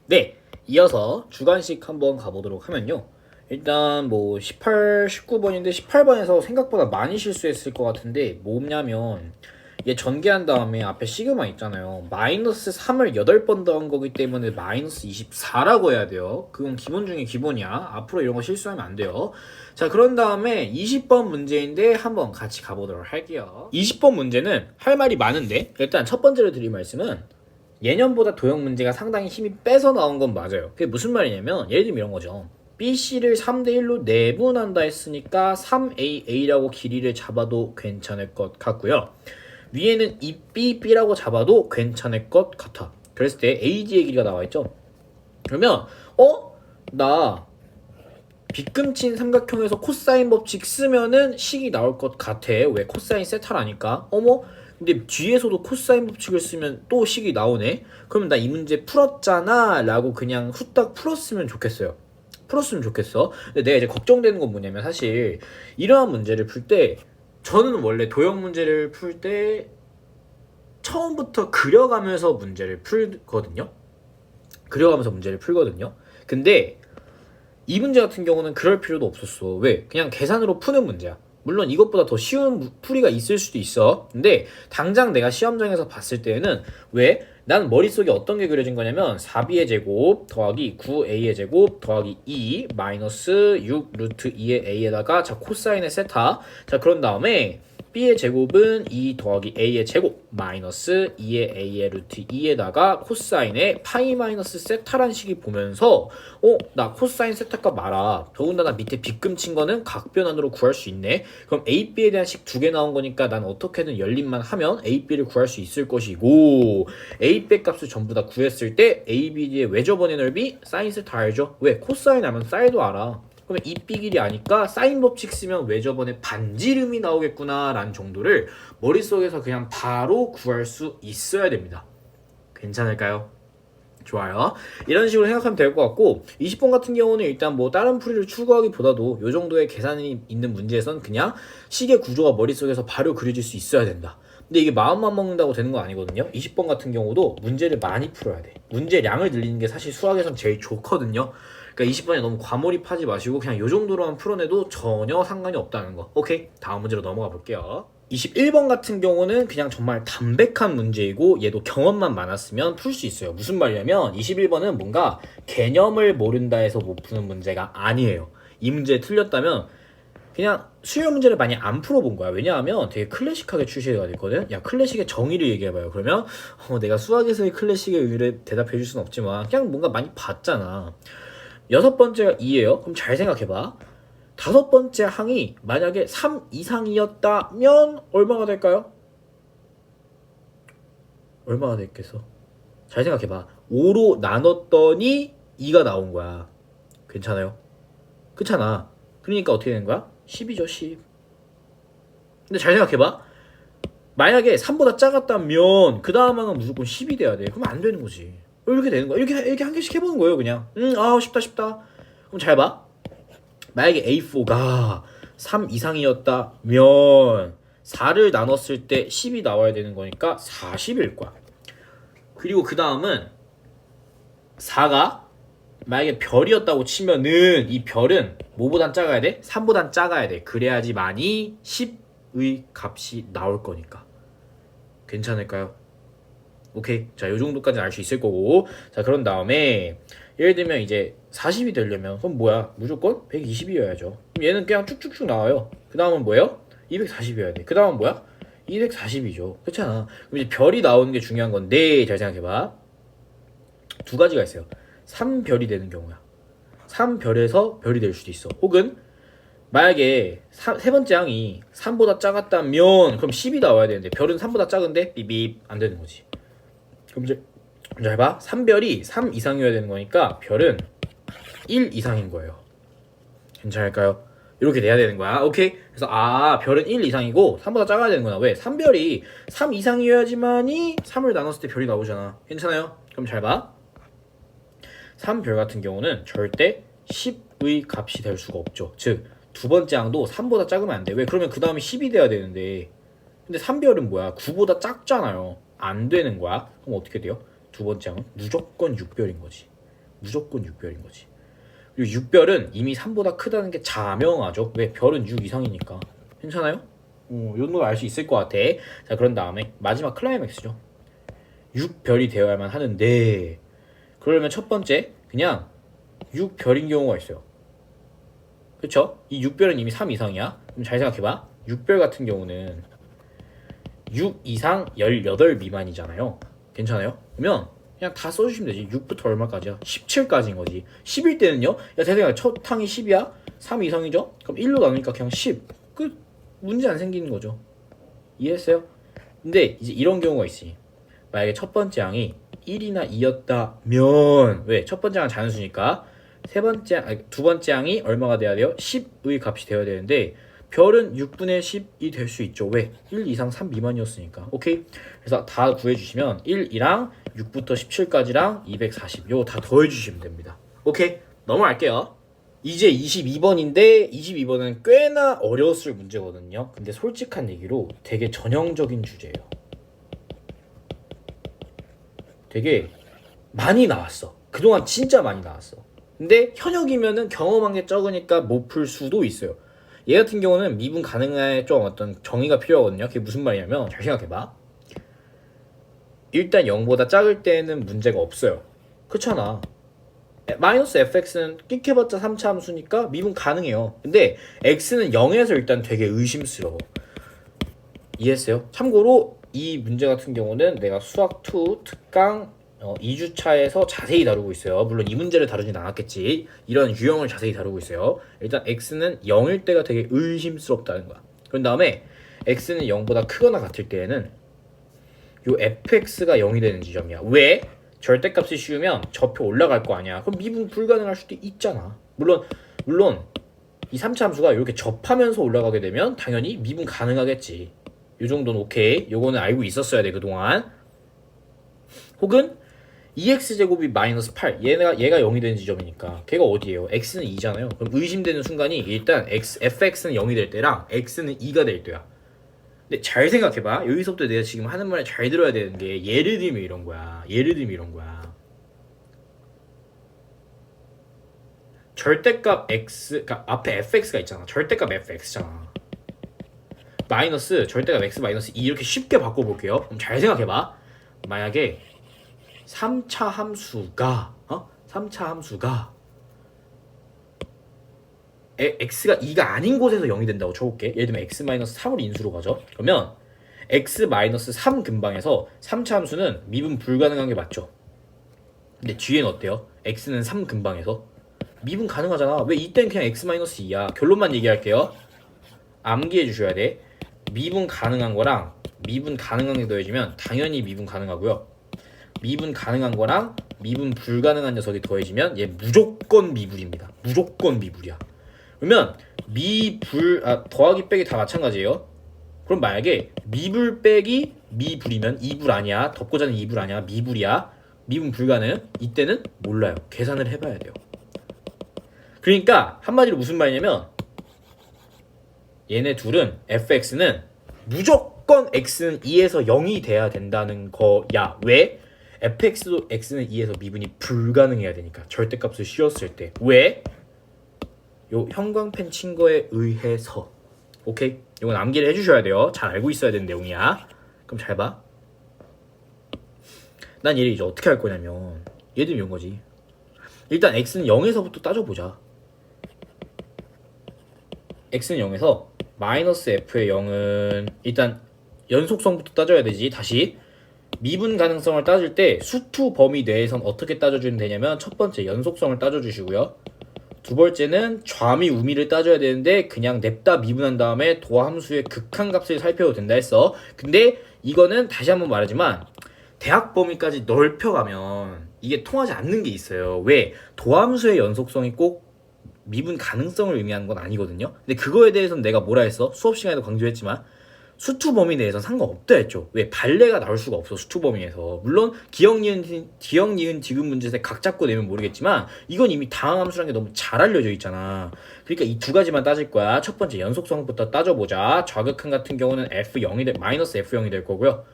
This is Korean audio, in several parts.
네, 이어서 주관식 한번 가보도록 하면요. 일단 뭐 18, 19번인데 18번에서 생각보다 많이 실수했을 것 같은데 뭐냐면 얘 전개한 다음에 앞에 시그마 있잖아요. 마이너스 3을 8번 더한 거기 때문에 마이너스 24라고 해야 돼요. 그건 기본 중에 기본이야. 앞으로 이런 거 실수하면 안 돼요. 자, 그런 다음에 20번 문제인데 한번 같이 가보도록 할게요. 20번 문제는 할 말이 많은데 일단 첫 번째로 드릴 말씀은 예년보다 도형 문제가 상당히 힘이 빼서 나온 건 맞아요. 그게 무슨 말이냐면 예를 들면 이런 거죠. BC를 3대1로 내분한다 했으니까 3AA라고 길이를 잡아도 괜찮을 것 같고요. 위에는 2BB라고 잡아도 괜찮을 것 같아. 그랬을 때 AD의 길이가 나와 있죠. 그러면 나 빗금친 삼각형에서 코사인 법칙 쓰면은 식이 나올 것 같아. 왜? 코사인 세타라니까. 어머? 근데 뒤에서도 코사인 법칙을 쓰면 또 식이 나오네? 그러면 나 이 문제 풀었잖아 라고 그냥 후딱 풀었으면 좋겠어요. 풀었으면 좋겠어. 근데 내가 이제 걱정되는 건 뭐냐면 사실 이러한 문제를 풀 때 저는 원래 도형 문제를 풀 때 처음부터 그려가면서 문제를 풀거든요. 그려가면서 문제를 풀거든요. 근데 이 문제 같은 경우는 그럴 필요도 없었어. 왜? 그냥 계산으로 푸는 문제야. 물론 이것보다 더 쉬운 풀이가 있을 수도 있어. 근데 당장 내가 시험장에서 봤을 때는 왜? 난 머릿속에 어떤 게 그려진 거냐면 4b의 제곱 더하기 9a의 제곱 더하기 2 마이너스 6 루트 2의 a에다가 자 코사인의 세타. 자 그런 다음에 b의 제곱은 2 더하기 a의 제곱 마이너스 2의 a의 루트 2에다가 코사인의 파이 마이너스 세타란 식이 보면서 나 코사인 세타 값 알아. 더군다나 밑에 빗금친 거는 각변환으로 구할 수 있네. 그럼 a, b에 대한 식 두 개 나온 거니까 난 어떻게든 열림만 하면 a, b를 구할 수 있을 것이고 a, b 값을 전부 다 구했을 때 a, b의 외접원의 넓이 사인 세타 알죠? 왜? 코사인 하면 사이도 알아. 그러면 이 b 길이 아니까 사인 법칙 쓰면 외접원의 반지름이 나오겠구나 라는 정도를 머릿속에서 그냥 바로 구할 수 있어야 됩니다. 괜찮을까요? 좋아요. 이런 식으로 생각하면 될 것 같고 20번 같은 경우는 일단 뭐 다른 풀이를 추구하기보다도 이 정도의 계산이 있는 문제에선 그냥 식의 구조가 머릿속에서 바로 그려질 수 있어야 된다. 근데 이게 마음만 먹는다고 되는 거 아니거든요. 20번 같은 경우도 문제를 많이 풀어야 돼. 문제량을 늘리는 게 사실 수학에선 제일 좋거든요. 그러니까 20번에 너무 과몰입하지 마시고 그냥 이 정도로만 풀어내도 전혀 상관이 없다는 거. 오케이? 다음 문제로 넘어가 볼게요. 21번 같은 경우는 그냥 정말 담백한 문제이고 얘도 경험만 많았으면 풀 수 있어요. 무슨 말이냐면 21번은 뭔가 개념을 모른다 해서 못 푸는 문제가 아니에요. 이 문제 틀렸다면 그냥 수요 문제를 많이 안 풀어본 거야. 왜냐하면 되게 클래식하게 출시가 됐거든. 야 클래식의 정의를 얘기해봐요. 그러면 내가 수학에서의 클래식의 의의를 대답해 줄 수는 없지만 그냥 뭔가 많이 봤잖아. 여섯 번째가 2예요. 그럼 잘 생각해봐. 다섯 번째 항이 만약에 3 이상이었다면 얼마가 될까요? 얼마가 됐겠어? 잘 생각해봐. 5로 나눴더니 2가 나온 거야. 괜찮아요? 그렇잖아. 그러니까 어떻게 되는 거야? 10이죠, 10. 근데 잘 생각해봐. 만약에 3보다 작았다면 그 다음 항은 무조건 10이 돼야 돼. 그러면 안 되는 거지. 이렇게 되는 거야. 이렇게 한 개씩 해보는 거예요, 그냥. 쉽다. 그럼 잘 봐. 만약에 A4가 3 이상이었다면 4를 나눴을 때 10이 나와야 되는 거니까 40일 거야. 그리고 그 다음은 4가 만약에 별이었다고 치면은 이 별은 뭐보단 작아야 돼? 3보단 작아야 돼. 그래야지만이 10의 값이 나올 거니까. 괜찮을까요? 오케이. 자, 요 정도까지는 알 수 있을 거고. 자, 그런 다음에 예를 들면 이제 40이 되려면 그럼 뭐야? 무조건 120이어야죠. 그럼 얘는 그냥 쭉쭉쭉 나와요. 그 다음은 뭐예요? 240이어야 돼. 그 다음은 뭐야? 240이죠. 그렇잖아. 그럼 이제 별이 나오는 게 중요한 건데 잘 생각해봐. 두 가지가 있어요. 3별이 되는 경우야. 3별에서 별이 될 수도 있어. 혹은 만약에 세 번째 항이 3보다 작았다면 그럼 10이 나와야 되는데 별은 3보다 작은데 삐삐 안 되는 거지. 그럼 이제 잘 봐. 3별이 3 이상이어야 되는 거니까 별은 1 이상인 거예요. 괜찮을까요? 이렇게 돼야 되는 거야. 오케이? 그래서 별은 1 이상이고 3보다 작아야 되는구나. 왜? 3별이 3 이상이어야지만이 3을 나눴을 때 별이 나오잖아. 괜찮아요? 그럼 잘 봐. 3별 같은 경우는 절대 10의 값이 될 수가 없죠. 즉 두 번째 항도 3보다 작으면 안 돼. 왜? 그러면 그 다음에 10이 돼야 되는데 근데 3별은 뭐야? 9보다 작잖아요. 안 되는 거야. 그럼 어떻게 돼요? 두 번째 항은 무조건 6별인 거지. 무조건 6별인 거지. 그리고 6별은 이미 3보다 크다는 게 자명하죠. 왜? 별은 6 이상이니까. 괜찮아요? 요런 걸 알 수 있을 것 같아. 자, 그런 다음에 마지막 클라이맥스죠. 6별이 되어야만 하는데, 그러려면 첫 번째 그냥 6별인 경우가 있어요. 그쵸? 이 6별은 이미 3 이상이야. 그럼 잘 생각해봐. 6별 같은 경우는 6 이상 18 미만이잖아요. 괜찮아요? 그러면 그냥 다 써주시면 되지. 6부터 얼마까지야? 17까지인 거지. 10일 때는요? 야, 대생아, 첫 항이 10이야? 3 이상이죠? 그럼 1로 나누니까 그냥 10. 끝. 문제 안 생기는 거죠. 이해했어요? 근데 이제 이런 경우가 있으니, 만약에 첫 번째 항이 1이나 2였다면, 왜? 첫 번째 항은 자연수니까 두 번째 항이 얼마가 돼야 돼요? 10의 값이 되어야 되는데, 별은 6분의 10이 될 수 있죠. 왜? 1 이상 3 미만이었으니까. 오케이? 그래서 다 구해주시면 1이랑 6부터 17까지랑 240 요거 다 더해주시면 됩니다. 오케이? 넘어갈게요. 이제 22번인데 22번은 꽤나 어려웠을 문제거든요. 근데 솔직한 얘기로 되게 전형적인 주제예요. 되게 많이 나왔어. 그동안 진짜 많이 나왔어. 근데 현역이면은 경험한 게 적으니까 못 풀 수도 있어요. 얘 같은 경우는 미분 가능에 좀 어떤 정의가 필요하거든요. 그게 무슨 말이냐면, 잘 생각해봐. 일단 0보다 작을 때는 문제가 없어요. 그렇잖아. 마이너스 fx는 끽해봤자 3차 함수니까 미분 가능해요. 근데 x는 0에서 일단 되게 의심스러워. 이해했어요? 참고로 이 문제 같은 경우는 내가 수학2 특강 2주차에서 자세히 다루고 있어요. 물론 이 문제를 다루진 않았겠지. 이런 유형을 자세히 다루고 있어요. 일단 x는 0일 때가 되게 의심스럽다는 거야. 그런 다음에 x는 0보다 크거나 같을 때에는 요 fx가 0이 되는 지점이야. 왜? 절대값이 씌우면 저표 올라갈 거 아니야. 그럼 미분 불가능할 수도 있잖아. 물론 이 3차 함수가 이렇게 접하면서 올라가게 되면 당연히 미분 가능하겠지. 요 정도는 오케이. 요거는 알고 있었어야 돼, 그동안. 혹은 2x제곱이 마이너스 8. 얘가 0이 되는 지점이니까. 걔가 어디예요? x는 2잖아요. 그럼 의심되는 순간이 일단 fx는 0이 될 때랑 x는 2가 될 때야. 근데 잘 생각해봐. 여기서부터 내가 지금 하는 말을 잘 들어야 되는 게, 예를 들면 이런 거야. 절대값 x, 그러니까 앞에 fx가 있잖아. 절대값 fx잖아. 마이너스 절대값 x 마이너스 2 이렇게 쉽게 바꿔볼게요. 그럼 잘 생각해봐. 만약에 3차 함수가 x가 2가 아닌 곳에서 0이 된다고 쳐볼게. 예를 들면 x-3을 인수로 가죠. 그러면 x-3 근방에서 3차 함수는 미분 불가능한 게 맞죠. 근데 뒤엔 어때요? x는 3 근방에서 미분 가능하잖아. 왜? 이땐 그냥 x-2야. 결론만 얘기할게요. 암기해 주셔야 돼. 미분 가능한 거랑 미분 가능한 게 더해지면 당연히 미분 가능하고요. 미분 가능한 거랑 미분 불가능한 녀석이 더해지면 얘 무조건 미불입니다. 무조건 미불이야. 그러면 더하기 빼기 다 마찬가지예요. 그럼 만약에 미불 빼기 미불이면 이불 아니야. 덮고자는 이불 아니야. 미불이야. 미분 불가능. 이때는 몰라요. 계산을 해봐야 돼요. 그러니까 한마디로 무슨 말이냐면, 얘네 둘은 fx는 무조건 x는 2에서 0이 돼야 된다는 거야. 왜? fx도 x는 2에서 미분이 불가능해야 되니까. 절대값을 씌웠을 때. 왜? 요 형광펜 친 거에 의해서. 오케이? 이건 암기를 해주셔야 돼요. 잘 알고 있어야 되는 내용이야. 그럼 잘 봐. 난 얘를 이제 어떻게 할 거냐면, 예를 들면 이런 거지. 일단 x는 0에서부터 따져보자. x는 0에서 마이너스 f의 0은 일단 연속성부터 따져야 되지. 다시 미분 가능성을 따질 때 수투 범위 내에선 어떻게 따져주면 되냐면, 첫 번째 연속성을 따져주시고요. 두 번째는 좌미 우미를 따져야 되는데 그냥 냅다 미분한 다음에 도함수의 극한값을 살펴도 된다 했어. 근데 이거는 다시 한번 말하지만 대학 범위까지 넓혀가면 이게 통하지 않는 게 있어요. 왜? 도함수의 연속성이 꼭 미분 가능성을 의미하는 건 아니거든요. 근데 그거에 대해서는 내가 뭐라 했어? 수업 시간에도 강조했지만 수투 범위 내에서는 상관없다 했죠. 왜? 발레가 나올 수가 없어, 수투 범위에서. 물론 기억, 니은, 지금 문제에서 각 잡고 내면 모르겠지만 이건 이미 다항함수라는 게 너무 잘 알려져 있잖아. 그러니까 이 두 가지만 따질 거야. 첫 번째 연속성부터 따져보자. 좌극한 같은 경우는 마이너스 F0이 될 거고요.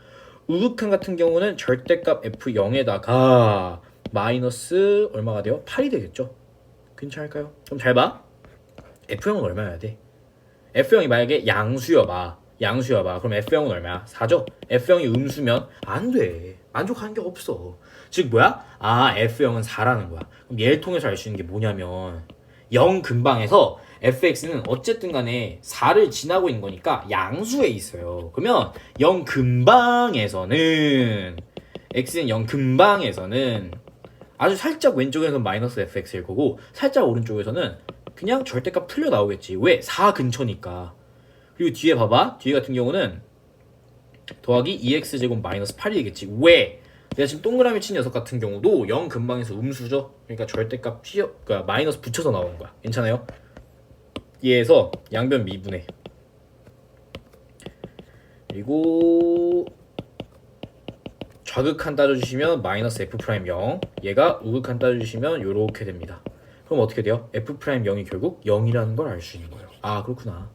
우극한 같은 경우는 절대값 F0에다가 마이너스 얼마가 돼요? 8이 되겠죠? 괜찮을까요? 그럼 잘 봐. F형은 얼마여야 돼? F형이 만약에 양수여봐. 그럼 F형은 얼마야? 4죠? F형이 음수면 안 돼. 만족하는 게 없어. 즉 뭐야? F형은 4라는 거야. 그럼 얘를 통해서 알 수 있는 게 뭐냐면 0 근방에서 fx는 어쨌든 간에 4를 지나고 있는 거니까 양수에 있어요. 그러면 0 근방에서는 x는 0 근방에서는 아주 살짝 왼쪽에서는 마이너스 fx일 거고 살짝 오른쪽에서는 그냥 절대값 틀려 나오겠지. 왜? 4 근처니까. 그리고 뒤에 봐봐. 뒤에 같은 경우는 더하기 2x제곱 마이너스 8이겠지. 왜? 내가 지금 동그라미 친 녀석 같은 경우도 0 근방에서 음수죠. 그러니까 절대값 그러니까 마이너스 붙여서 나오는 거야. 괜찮아요? 얘에서 양변 미분해. 그리고 좌극한 따져주시면 마이너스 f'0 얘가 우극한 따져주시면 요렇게 됩니다. 그럼 어떻게 돼요? f'0이 결국 0이라는 걸 알 수 있는 거예요. 그렇구나.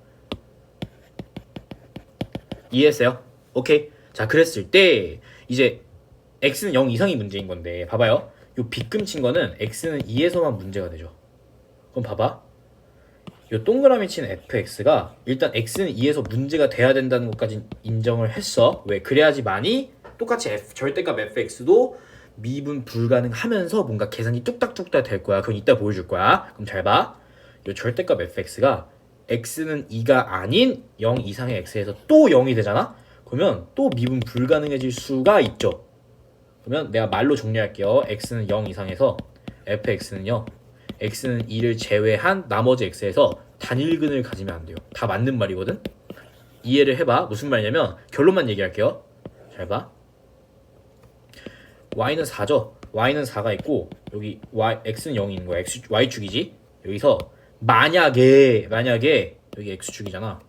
이해했어요? 오케이. 자, 그랬을 때 이제 x는 0 이상이 문제인 건데 봐봐요. 요 빗금 친 거는 x는 2에서만 문제가 되죠. 그럼 봐봐. 요 동그라미 친 fx가 일단 x는 2에서 문제가 돼야 된다는 것까지 인정을 했어. 왜? 그래야지만이 똑같이 절대값 fx도 미분 불가능하면서 뭔가 계산이 뚝딱뚝딱 될 거야. 그건 이따 보여줄 거야. 그럼 잘 봐. 요 절대값 fx가 x는 2가 아닌 0 이상의 x에서 또 0이 되잖아? 그러면 또 미분 불가능해질 수가 있죠. 그러면 내가 말로 정리할게요. x는 0 이상에서 fx는요. x는 2를 제외한 나머지 x에서 단일근을 가지면 안 돼요. 다 맞는 말이거든? 이해를 해봐. 무슨 말이냐면 결론만 얘기할게요. 잘 봐. y는 4죠. y는 4가 있고 여기 x는 0이 있는 거야. y축이지. 여기서 만약에 여기 x축이잖아.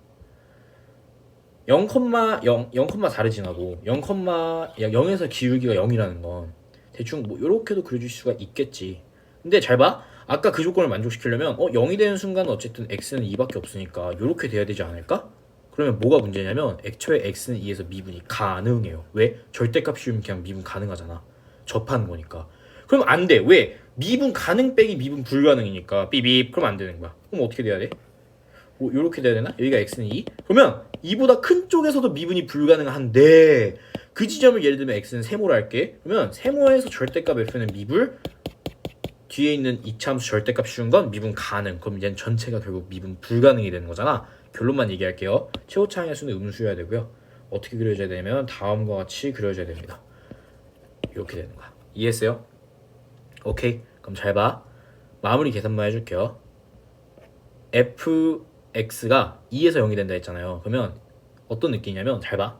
0,4를 지나고 0,0에서 기울기가 0이라는 건 대충 뭐 요렇게도 그려줄 수가 있겠지. 근데 잘 봐. 아까 그 조건을 만족시키려면 0이 되는 순간은 어쨌든 x는 2밖에 없으니까 요렇게 돼야 되지 않을까? 그러면 뭐가 문제냐면 애초에 x는 2에서 미분이 가능해요. 왜? 절대값 씌우면 그냥 미분 가능하잖아. 접하는 거니까. 그럼 안 돼. 왜? 미분 가능 빼기 미분 불가능이니까 삐빕. 그럼 안 되는 거야. 그럼 어떻게 돼야 돼? 뭐 요렇게 돼야 되나? 여기가 x는 2? 그러면 2보다 큰 쪽에서도 미분이 불가능한데 그 지점을 예를 들면 x는 세모로 할게. 그러면 세모에서 절대값 f는 미분 뒤에 있는 이차함수 절대값 씌운 건 미분 가능. 그럼 얘는 전체가 결국 미분 불가능이 되는 거잖아. 결론만 얘기할게요. 최고차항의 수는 음수여야 되고요. 어떻게 그려져야 되냐면 다음과 같이 그려져야 됩니다. 이렇게 되는 거야. 이해했어요? 오케이. 그럼 잘 봐. 마무리 계산만 해줄게요. fx가 2에서 0이 된다 했잖아요. 그러면 어떤 느낌이냐면 잘 봐.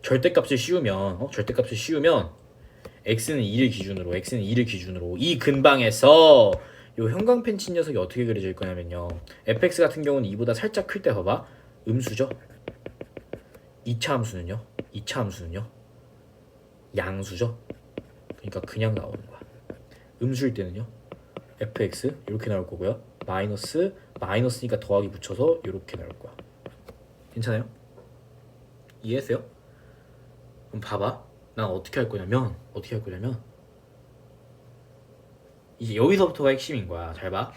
절대값을 씌우면 x는 2를 기준으로 이 근방에서 요 형광펜 친 녀석이 어떻게 그려질 거냐면요. fx 같은 경우는 2보다 살짝 클 때 봐봐. 음수죠. 2차 함수는요. 양수죠. 그러니까 그냥 나오는 거야. 음수일 때는요. fx 이렇게 나올 거고요. 마이너스니까 더하기 붙여서 이렇게 나올 거야. 괜찮아요? 이해했어요? 그럼 봐봐. 난 어떻게 할 거냐면 이제 여기서부터가 핵심인 거야. 잘 봐.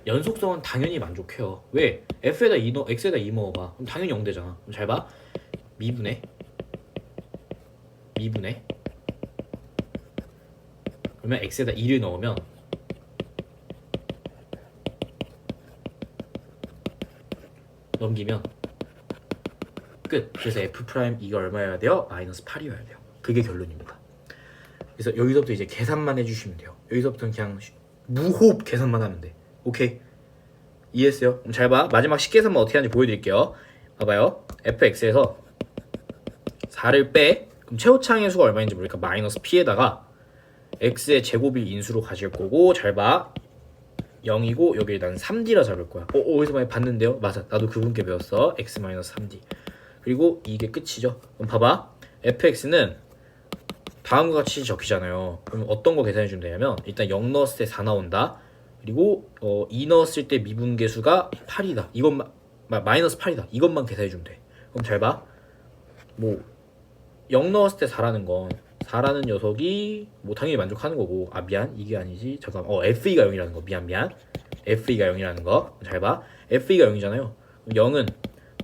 연속성은 당연히 만족해요. 왜? x에다 2 넣어봐. 그럼 당연히 0 되잖아. 그럼 잘 봐. 미분해. 그러면 x에다 2를 넣으면 넘기면 끝. 그래서 f'2가 얼마여야 돼요? 마이너스 8이어야 돼요. 그게 결론입니다. 그래서 여기서부터 이제 계산만 해주시면 돼요. 여기서부터는 그냥 무호흡 계산만 하면 돼. 오케이? 이해했어요? 그럼 잘 봐. 마지막 식계산만 어떻게 하는지 보여드릴게요. 봐봐요. fx에서 4를 빼. 그럼 최고차항의 수가 얼마인지 모르니까 마이너스 p에다가 x의 제곱을 인수로 가질 거고 잘 봐. 0이고 여기 난 3d라 잡을 거야. 어디서 많이 봤는데요? 맞아. 나도 그분께 배웠어. x-3d. 그리고 이게 끝이죠. 그럼 봐봐. fx는 다음과 같이 적히잖아요. 그럼 어떤 거 계산해 주면 되냐면 일단 0 넣었을 때 4 나온다. 그리고 2 넣었을 때 미분계수가 8이다. 이것만 마이너스 8이다. 이것만 계산해 주면 돼. 그럼 잘 봐. 뭐 0 넣었을 때 4라는 건 4라는 녀석이 뭐 당연히 만족하는 거고, 아 미안 이게 아니지, 잠깐, FE가 0이라는 거, 미안 FE가 0이라는 거 잘 봐. FE가 0이잖아요. 0은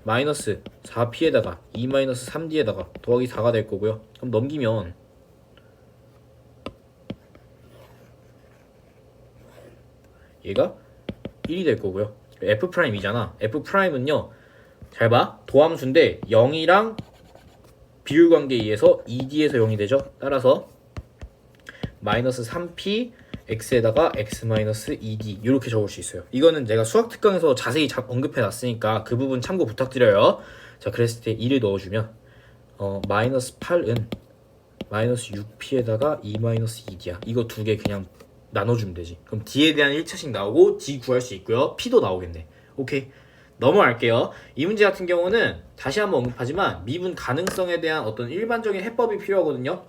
마이너스 4p에다가 2 마이너스 3d에다가 더하기 4가 될 거고요. 그럼 넘기면 얘가 1이 될 거고요. F'이잖아. F'은요, 잘 봐. 도함수인데 0이랑 비율 관계에 의해서 2D에서 0이 되죠. 따라서 마이너스 3P X에다가 X 마이너스 2D 이렇게 적을 수 있어요. 이거는 제가 수학 특강에서 자세히 언급해 놨으니까 그 부분 참고 부탁드려요. 자, 그랬을 때 2를 넣어주면 마이너스 8은 마이너스 6P에다가 2 마이너스 2D야. 이거 두 개 그냥 나눠주면 되지. 그럼 D에 대한 1차식 나오고 D 구할 수 있고요. P도 나오겠네. 오케이. 넘어갈게요. 이 문제 같은 경우는 다시 한번 언급하지만 미분 가능성에 대한 어떤 일반적인 해법이 필요하거든요.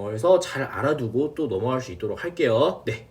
그래서 잘 알아두고 또 넘어갈 수 있도록 할게요. 네.